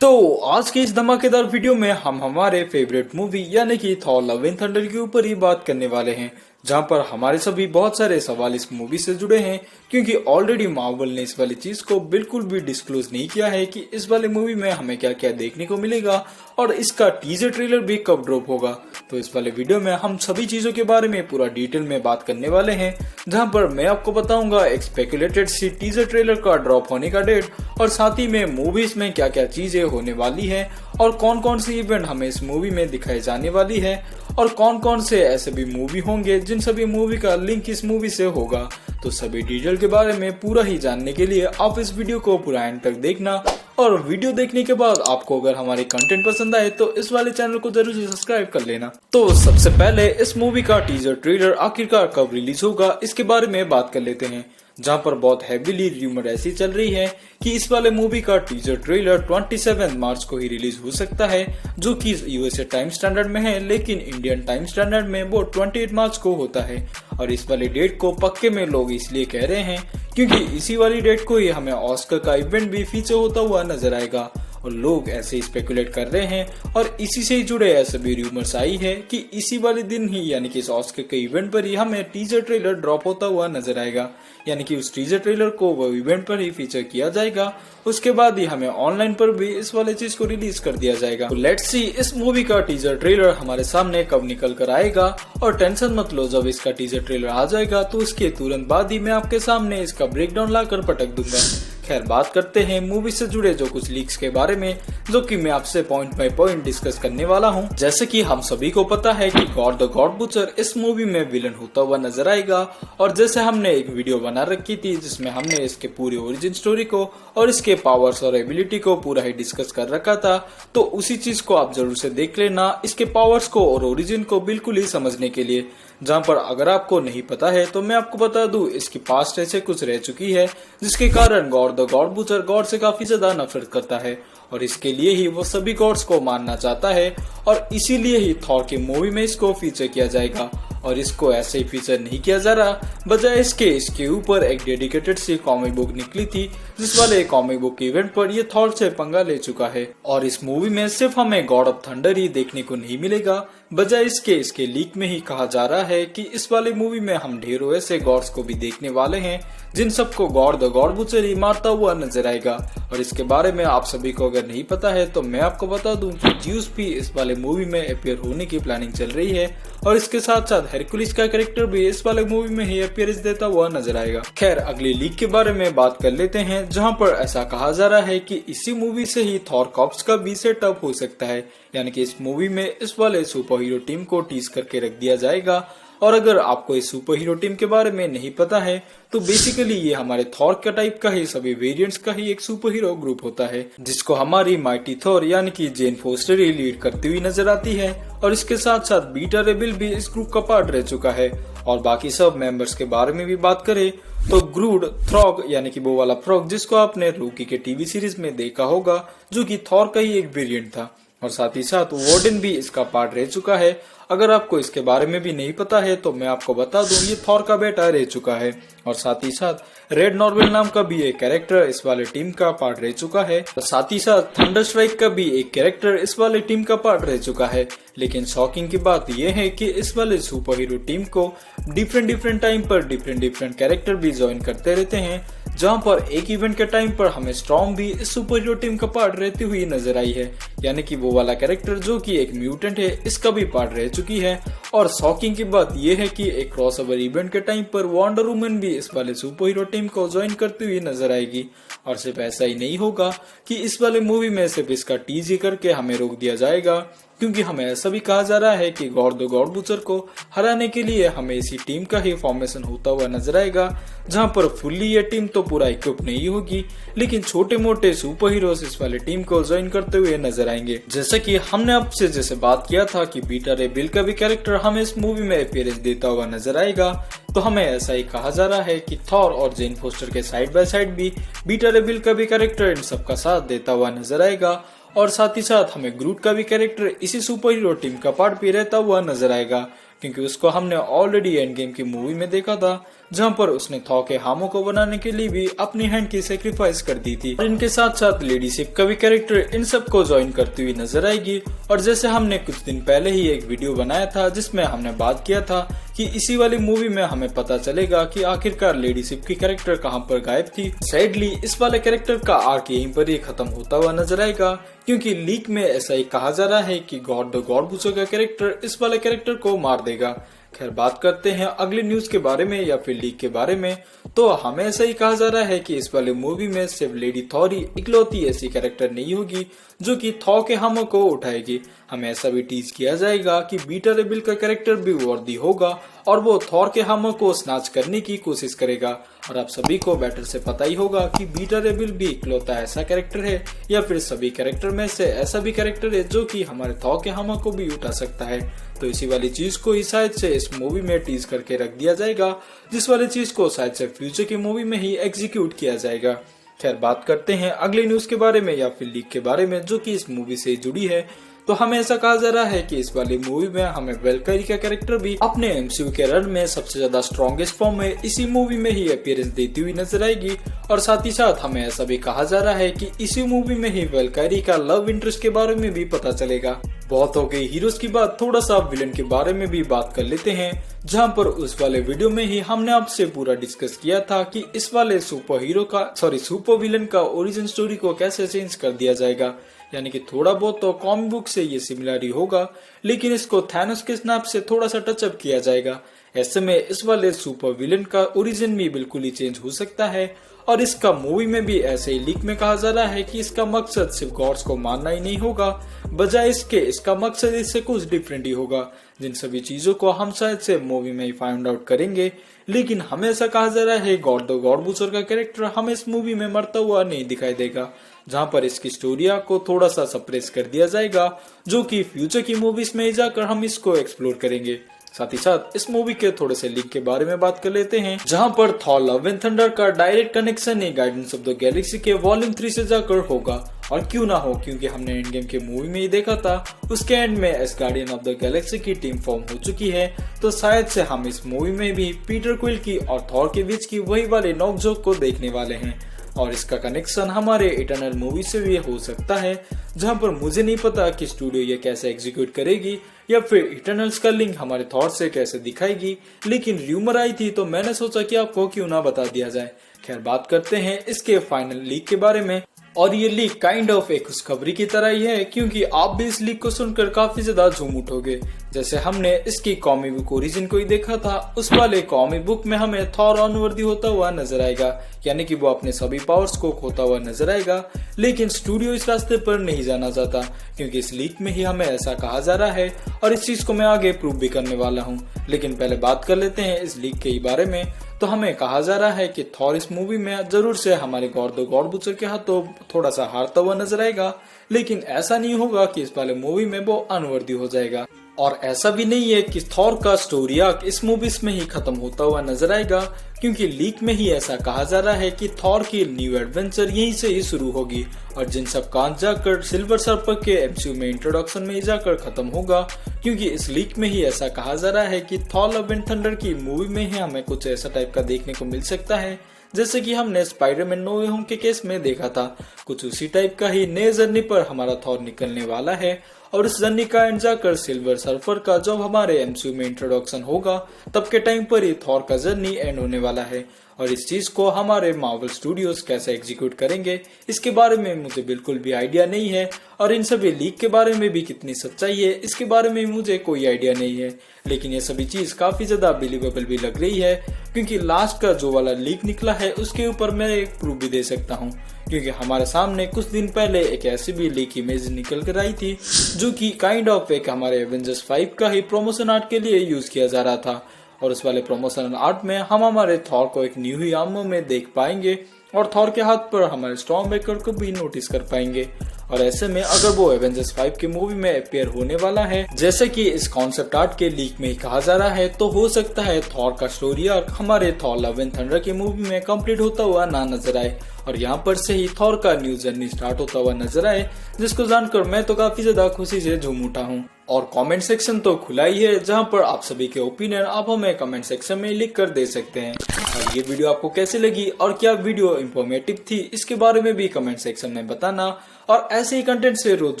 तो आज की इस धमाकेदार वीडियो में हम हमारे फेवरेट मूवी यानी कि थॉर लव एंड थंडर के ऊपर ही बात करने वाले हैं, जहां पर हमारे सभी बहुत सारे सवाल इस मूवी से जुड़े हैं क्योंकि ऑलरेडी मार्वल ने इस वाली चीज को बिल्कुल भी डिस्क्लोज नहीं किया है कि इस वाले मूवी में हमें क्या क्या देखने को मिलेगा और इसका टीजर ट्रेलर भी कब ड्रॉप होगा। तो इस वाले वीडियो में हम सभी चीजों के बारे में पूरा डिटेल में बात करने वाले हैं, जहां पर मैं आपको बताऊंगा एक स्पेकुलेटेड सी टीजर ट्रेलर का ड्रॉप होने का डेट और साथ ही में मूवीज में क्या क्या चीजें होने वाली है और कौन कौन सी इवेंट हमें इस मूवी में दिखाई जाने वाली है और कौन कौन से ऐसे भी मूवी होंगे जिन सभी मूवी का लिंक इस मूवी से होगा। तो सभी डिटेल के बारे में पूरा ही जानने के लिए आप इस वीडियो को पूरा एंड तक देखना और वीडियो देखने के बाद आपको अगर हमारे कंटेंट पसंद आए तो इस वाले चैनल को जरूर से सब्सक्राइब कर लेना। तो सबसे पहले इस मूवी का टीजर ट्रेलर आखिरकार कब रिलीज होगा इसके बारे में बात कर लेते हैं, जहां पर बहुत हैवीली रूमर ऐसी चल रही है कि इस वाले मूवी का टीजर ट्रेलर 27 मार्च को ही रिलीज हो सकता है, जो कि यूएसए टाइम स्टैंडर्ड में है, लेकिन इंडियन टाइम स्टैंडर्ड में वो 28 मार्च को होता है। और इस वाली डेट को पक्के में लोग इसलिए कह रहे हैं क्योंकि इसी वाली डेट को ही हमें ऑस्कर का इवेंट भी फीचर होता हुआ नजर आएगा और लोग ऐसे ही स्पेकुलेट कर रहे हैं और इसी से जुड़े ऐसे भी रूमर्स आई है कि इसी वाले दिन ही यानी कि इस ऑस्कर के इवेंट पर ही हमें टीजर ट्रेलर ड्रॉप होता हुआ नजर आएगा, यानी कि उस टीजर ट्रेलर को वो इवेंट पर ही फीचर किया जाएगा। उसके बाद ही हमें ऑनलाइन पर भी इस वाले चीज को रिलीज कर दिया जाएगा। तो लेट्स सी इस मूवी का टीजर ट्रेलर हमारे सामने कब निकल कर आएगा और टेंशन मत लो, जब इसका टीजर ट्रेलर आ जाएगा तो उसके तुरंत बाद ही मैं आपके सामने इसका ब्रेकडाउन लाकर पटक दूंगा। खैर बात करते हैं मूवी से जुड़े जो कुछ लीक्स के बारे में, जो कि मैं आपसे पॉइंट बाय पॉइंट डिस्कस करने वाला हूं। जैसे कि हम सभी को पता है कि गॉड द गॉड बुचर इस मूवी में विलन होता हुआ नजर आएगा और जैसे हमने एक वीडियो बना रखी थी जिसमें हमने इसके पूरी ओरिजिन स्टोरी को और इसके पावर्स और एबिलिटी को पूरा ही डिस्कस कर रखा था, तो उसी चीज को आप जरूर से देख लेना इसके पावर्स को और ओरिजिन को बिल्कुल ही समझने के लिए। जहां पर अगर आपको नहीं पता है तो मैं आपको बता दूं इसकी पास्ट ऐसे कुछ रह चुकी है जिसके कारण God the God butcher God से काफी ज्यादा नफरत करता है और इसके लिए ही वो सभी गॉड्स को मारना चाहता है और इसीलिए ही थॉर की मूवी में इसको फीचर किया जाएगा। और इसको ऐसे ही फीचर नहीं किया जा रहा, बजाय इसके ऊपर एक डेडिकेटेड सी कॉमिक बुक निकली थी जिस वाले कॉमिक बुक इवेंट पर ये थॉर से पंगा ले चुका है और इस मूवी में सिर्फ हमें गॉड ऑफ थंडर ही देखने को नहीं मिलेगा, बजाय इसके लीक में ही कहा जा रहा है कि इस वाले मूवी में हम ढेरों ऐसे गॉड्स को भी देखने वाले हैं जिन सबको गॉड द गॉड बुचर ही मारता हुआ नजर आएगा। और इसके बारे में आप सभी को अगर नहीं पता है तो मैं आपको बता दूं कि ज्यूस भी इस वाले मूवी में अपीयर होने की प्लानिंग चल रही है और इसके साथ साथ हेरकुलिस का कैरेक्टर भी इस वाले मूवी में ही अपीयरेंस देता हुआ नजर आएगा। खैर अगली लीक के बारे में बात कर लेते हैं, जहां पर ऐसा कहा जा रहा है कि इसी मूवी से ही थॉर कॉर्प्स का भी सेटअप हो सकता है, यानी कि इस मूवी में इस वाले सुपर हीरो टीम को टीज करके रख दिया जाएगा। और अगर आपको इस सुपर हीरो टीम के बारे में नहीं पता है तो बेसिकली ये हमारे थॉर का टाइप का ही सभी वेरिएंट्स का ही एक सुपर हीरो ग्रुप होता है, जिसको हमारी माइटी थॉर यानी कि जेन फोस्टर ही लीड करती हुई नजर आती है और इसके साथ साथ बीटा रेबिल भी इस ग्रुप का पार्ट रह चुका है। और बाकी सब मेंबर्स के बारे में भी बात करें तो ग्रूड थ्रॉग यानी कि वो वाला फ्रॉग जिसको आपने लोकी के टीवी सीरीज में देखा होगा, जो कि थॉर का ही एक वेरिएंट था, और साथ ही साथ वार्डन भी इसका पार्ट रह चुका है। अगर आपको इसके बारे में भी नहीं पता है तो मैं आपको बता दूं ये थॉर का बेटा रह चुका है और साथ ही साथ रेड नॉर्वेल नाम का भी एक कैरेक्टर इस वाले टीम का पार्ट रह चुका है और साथ ही साथ थंडर स्ट्राइक का भी एक कैरेक्टर इस वाले टीम का पार्ट रह चुका है। लेकिन शॉकिंग की बात यह है कि इस वाले सुपर हीरो टीम को डिफरेंट टाइम पर डिफरेंट कैरेक्टर भी ज्वाइन करते रहते हैं, जहां पर एक इवेंट के टाइम पर हमें स्टॉर्म भी इस सुपर हीरो टीम का पार्ट रहती हुई नजर आई है, यानी कि वो वाला कैरेक्टर जो कि एक म्यूटेंट है इसका भी पार्ट रह चुकी है। और शॉकिंग की बात यह है कि एक क्रॉसओवर इवेंट के टाइम पर वंडर वुमन भी इस वाले सुपर हीरो टीम को ज्वाइन करती हुई नजर आएगी। और सिर्फ ऐसा ही नहीं होगा कि इस वाले मूवी में सिर्फ इसका टीज करके हमें रोक दिया जाएगा, क्योंकि हमें ऐसा भी कहा जा रहा है कि गॉड द गॉड बुचर को हराने के लिए हमें इसी टीम का ही फॉर्मेशन होता हुआ नजर आएगा, जहां पर फुल्ली ये टीम तो पूरा इक्विप नहीं होगी, लेकिन छोटे मोटे सुपर हीरोज इस वाले टीम को ज्वाइन करते हुए नजर आएंगे। जैसे कि हमने आपसे जैसे बात किया था कि बीटा रे बिल का भी कैरेक्टर हमें इस मूवी में अपीयरेंस देता हुआ नजर आएगा, तो हमें ऐसा ही कहा जा रहा है कि थॉर और जेन फोस्टर के साइड बाय साइड भी बीटा रे बिल का भी कैरेक्टर इन सबका साथ देता हुआ नजर आएगा और साथ ही साथ हमें ग्रूट का भी कैरेक्टर इसी सुपर हीरो टीम का पार्ट भी रहता हुआ नजर आएगा। क्योंकि उसको हमने ऑलरेडी एंड गेम की मूवी में देखा था, जहां पर उसने थॉर के हामो को बनाने के लिए भी अपनी हैंड की सेक्रीफाइस कर दी थी। और इनके साथ साथ लेडी सिप का भी कैरेक्टर इन सब को ज्वाइन करती हुई नजर आएगी। और जैसे हमने कुछ दिन पहले ही एक वीडियो बनाया था जिसमें हमने बात किया था कि इसी वाली मूवी में हमें पता चलेगा कि आखिरकार लेडी सिप की कैरेक्टर कहां पर गायब थी। सैडली इस वाले कैरेक्टर का आर्क यहीं पर ही खत्म होता हुआ नजर आएगा, क्योंकि लीक में ऐसा ही कहा जा रहा है कि गॉड द गॉड बूचर का कैरेक्टर इस वाले कैरेक्टर को मार देगा। खैर बात करते हैं अगली न्यूज के बारे में या फिर लीक के बारे में, तो हमें ऐसा ही कहा जा रहा है कि इस वाले मूवी में सिर्फ लेडी थॉर ही इकलौती ऐसी कैरेक्टर नहीं होगी जो कि थॉर के हामो को उठाएगी। हमें ऐसा भी टीज किया जाएगा कि बीटा रेबिल का कैरेक्टर भी वर्दी होगा और वो थॉर के हामो को स्नैच करने की कोशिश करेगा। और आप सभी को बेटर से पता ही होगा कि बीटा रेबिल भी इकलौता ऐसा कैरेक्टर है या फिर सभी कैरेक्टर में से ऐसा भी कैरेक्टर है जो कि हमारे थॉर के हामो को भी उठा सकता है। तो इसी वाली चीज को ही शायद से इस मूवी में टीज करके रख दिया जाएगा, जिस वाली चीज को शायद से फ्यूचर की मूवी में ही एग्जीक्यूट किया जाएगा। खैर बात करते हैं अगली न्यूज के बारे में या फिर लीक के बारे में जो कि इस मूवी से जुड़ी है। तो हमें ऐसा कहा जा रहा है कि इस वाली मूवी में हमें वेलकरी का कैरेक्टर भी अपने एमसीयू के रन में सबसे ज्यादा स्ट्रॉन्गेस्ट फॉर्म में इसी मूवी में ही अपीयरेंस देती हुई नजर आएगी। और साथ ही साथ हमें ऐसा भी कहा जा रहा है कि इसी मूवी में ही वेलकरी का लव इंटरेस्ट के बारे में भी पता चलेगा। बहुत हो गई हीरोज की बात, थोड़ा सा विलन के बारे में भी बात कर लेते हैं, जहां पर उस वाले वीडियो में ही हमने आपसे पूरा डिस्कस किया था कि इस वाले सुपर विलन का ओरिजिन स्टोरी को कैसे चेंज कर दिया जाएगा। यानी कि थोड़ा बहुत तो कॉमिक बुक से ये सिमिलर ही होगा, लेकिन इसको थैनोस के स्नैप से थोड़ा सा टचअप किया जाएगा। ऐसे में इस वाले सुपर विलन का ओरिजिन भी बिल्कुल ही चेंज हो सकता है। और इसका मूवी में भी ऐसे ही लीक में कहा जा रहा है कि इसका मकसद सिर्फ गॉड्स को मारना ही नहीं होगा, बजाय इसके इसका मकसद इससे कुछ डिफरेंट ही होगा। जिन सभी चीजों को हम शायद से मूवी में ही फाइंड आउट करेंगे, लेकिन हमें ऐसा कहा जा रहा है गॉड द गॉड बूचर का कैरेक्टर हमें इस मूवी में मरता हुआ नहीं दिखाई देगा, जहां पर इसकी स्टोरिया को थोड़ा सा सप्रेस कर दिया जाएगा, जो कि फ्यूचर की मूवीज में जाकर हम इसको एक्सप्लोर करेंगे। साथ ही साथ इस मूवी के थोड़े से लीक के बारे में बात कर लेते हैं, जहां पर थॉर लव एंड थंडर का direct connection guardians of the Galaxy के वॉल्यूम 3 से जाकर होगा। और क्यों ना हो, क्योंकि हमने एंड गेम के मूवी में ही देखा था उसके एंड में S guardian of the Galaxy की टीम फॉर्म हो चुकी है। तो शायद से हम इस मूवी में भी पीटर क्विल की और थॉर के बीच की वही वाले नोकझोंक को देखने वाले हैं। और इसका कनेक्शन हमारे इटर्नल मूवी से भी हो सकता है, जहां पर मुझे नहीं पता कि स्टूडियो ये कैसे एग्जीक्यूट करेगी या फिर इटर्नल्स का लिंक हमारे थॉर से कैसे दिखाएगी, लेकिन र्यूमर आई थी तो मैंने सोचा कि आपको क्यों ना बता दिया जाए। खैर बात करते हैं इसके फाइनल लीक के बारे में। और ये लीक काइंड ऑफ एक खुशखबरी की तरह ही है, क्योंकि आप भी इस लीक को सुनकर काफी ज्यादा झूम उठोगे। जैसे हमने इसकी कॉमिक बुक ओरिजिन को ही देखा था, उस वाले कॉमिक बुक में हमें थॉर अनवर्दी होता हुआ नजर आएगा, यानी कि वो अपने सभी पावर्स को खोता हुआ नजर आएगा। लेकिन स्टूडियो इस रास्ते पर नहीं जाना चाहता, क्योंकि इस लीक में ही हमें ऐसा कहा जा रहा है और इस चीज को मैं आगे प्रूव भी करने वाला हूँ। लेकिन पहले बात कर लेते हैं इस लीक के बारे में। तो हमें कहा जा रहा है कि थॉर इस मूवी में जरूर से हमारे गॉड द गॉड बूचर के हाथों थोड़ा सा हारता हुआ नजर आएगा, लेकिन ऐसा नहीं होगा कि इस वाले मूवी में वो अनवर्दी हो जाएगा। और ऐसा भी नहीं है कि थॉर का स्टोरी आर्क इस मूवीज में ही खत्म होता हुआ नजर आएगा, क्योंकि लीक में ही ऐसा कहा जा रहा है कि थॉर की न्यू एडवेंचर यहीं से ही शुरू होगी और जिन सब कांच जाकर सिल्वर सर्पर के एमसीयू में इंट्रोडक्शन में ही जाकर खत्म होगा। क्योंकि इस लीक में ही ऐसा कहा जा रहा है कि थॉर लव एंड थंडर की मूवी में ही हमें कुछ ऐसा टाइप का देखने को मिल सकता है, जैसे कि हमने स्पाइडरमैन नो वे होम के केस में देखा था। कुछ उसी टाइप का ही नए जर्नी पर हमारा थॉर निकलने वाला है और इस जर्नी का एंड जाकर सिल्वर सर्फर का जब हमारे एमसीयू में इंट्रोडक्शन होगा तब के टाइम पर ही थॉर का जर्नी एंड होने वाला है। और इस चीज को हमारे मार्वल स्टूडियोज कैसे एग्जीक्यूट करेंगे इसके बारे में मुझे बिल्कुल भी आइडिया नहीं है, और इन सभी लीक के बारे में भी कितनी सच्चाई है इसके बारे में मुझे कोई आइडिया नहीं है। लेकिन ये सभी चीज काफी ज्यादा बिलीवेबल भी लग रही है, क्योंकि लास्ट का जो वाला लीक निकला है उसके ऊपर मैं एक प्रूफ भी दे सकता हूँ। क्योंकि हमारे सामने कुछ दिन पहले एक ऐसी भी लीक इमेज निकल कर आई थी जो कि काइंड ऑफ एक हमारे एवेंजर्स 5 का ही प्रमोशन आर्ट के लिए यूज किया जा रहा था। और उस वाले प्रमोशन आर्ट में हम हमारे थॉर को एक न्यू ही आर्मर में देख पाएंगे और थॉर के हाथ पर हमारे स्टॉर्मब्रेकर को भी नोटिस कर पाएंगे। और ऐसे में अगर वो एवेंजर्स 5 की मूवी में अपीयर होने वाला है, जैसे कि इस कॉन्सेप्ट आर्ट के लीक में ही कहा जा रहा है, तो हो सकता है थॉर का स्टोरी आर्क हमारे थॉर लव एंड थंडर की मूवी में कंप्लीट होता हुआ ना नजर आए और यहाँ पर से ही थॉर का न्यू जर्नी स्टार्ट होता हुआ नजर आए, जिसको जानकर मैं तो काफी ज्यादा खुशी से झूम उठा हूँ। और कमेंट सेक्शन तो खुला ही है, जहाँ पर आप सभी के ओपिनियन आप हमें कमेंट सेक्शन में लिख कर दे सकते हैं। और ये वीडियो आपको कैसे लगी और क्या वीडियो इंफॉर्मेटिव थी, इसके बारे में भी कमेंट सेक्शन में बताना। और ऐसे ही कंटेंट से रोज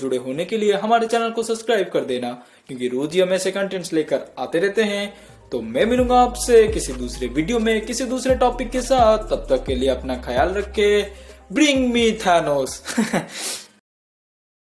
जुड़े होने के लिए हमारे चैनल को सब्सक्राइब कर देना, क्योंकि रोज ही हम ऐसे कंटेंट्स लेकर आते रहते हैं। तो मैं मिलूंगा आपसे किसी दूसरे वीडियो में किसी दूसरे टॉपिक के साथ। तब तक के लिए अपना ख्याल रखे। Bring me Thanos.